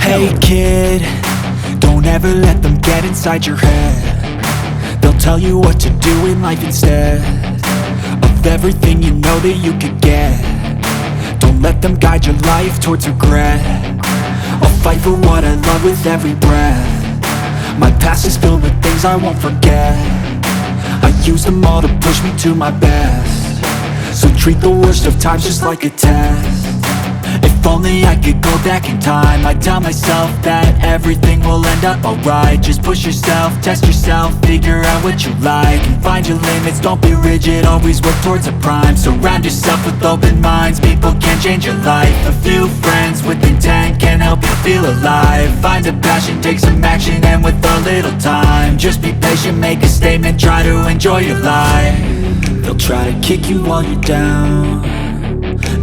Hey kid, don't ever let them get inside your head. They'll tell you what to do in life instead of everything you know that you could get. Don't let them guide your life towards regret. I'll fight for what I love with every breath. My past is filled with things I won't forget. I use them all to push me to my best. So treat the worst of times just like a test. If only I could go back in time, I'd tell myself that everything will end up alright. Just push yourself, test yourself, figure out what you like, and find your limits, don't be rigid, always work towards a prime. Surround yourself with open minds, people can change your life. A few friends with intent can help you feel alive. Find a passion, take some action, and with a little time, just be patient, make a statement, try to enjoy your life. They'll try to kick you while you're down.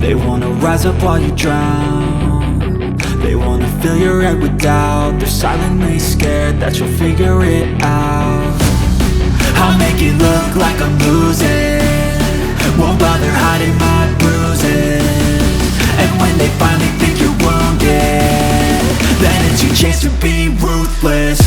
They wanna rise up while you drown. They wanna fill your head with doubt. They're silently scared that you'll figure it out. I'll make it look like I'm losing, won't bother hiding my bruises. And when they finally think you're wounded, then it's your chance to be ruthless.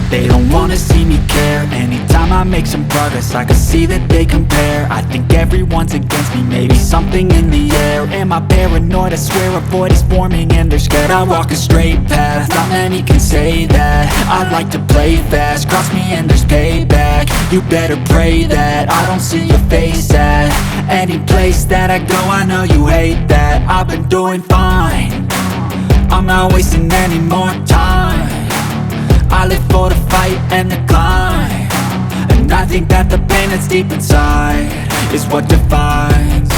They don't wanna see me care. Anytime I make some progress, I can see that they compare. I think everyone's against me, maybe something in the air. Am I paranoid? I swear a void is forming and they're scared I walk a straight path. Not many can say that. I like to play fast, cross me and there's payback. You better pray that I don't see your face at any place that I go. I know you hate that. I've been doing fine, I'm not wasting any more time. I live for the fight and the climb, and I think that the pain that's deep inside is what defines.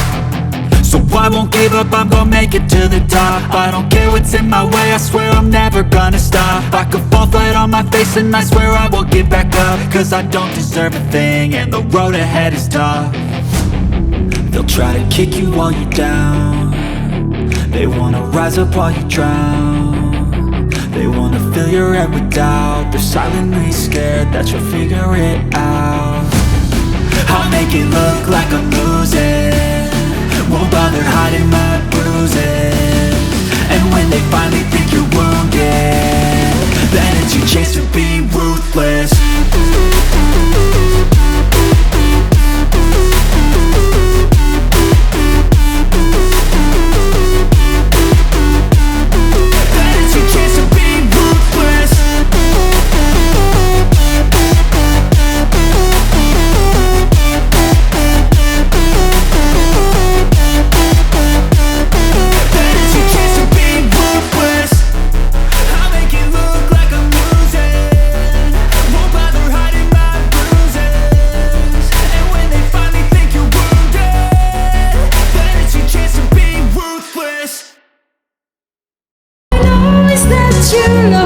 So I won't give up, I'm gonna make it to the top. I don't care what's in my way, I swear I'm never gonna stop. I could fall flat on my face and I swear I will get back up, cause I don't deserve a thing and the road ahead is tough. They'll try to kick you while you're down. They wanna rise up while you drown. They wanna fill your head with doubt. They're silently scared that you'll figure it out. I'll make it look like I'm losing, won't bother hiding my bruises. And when they finally think you're wounded, then it's your chance to be ruthless. You know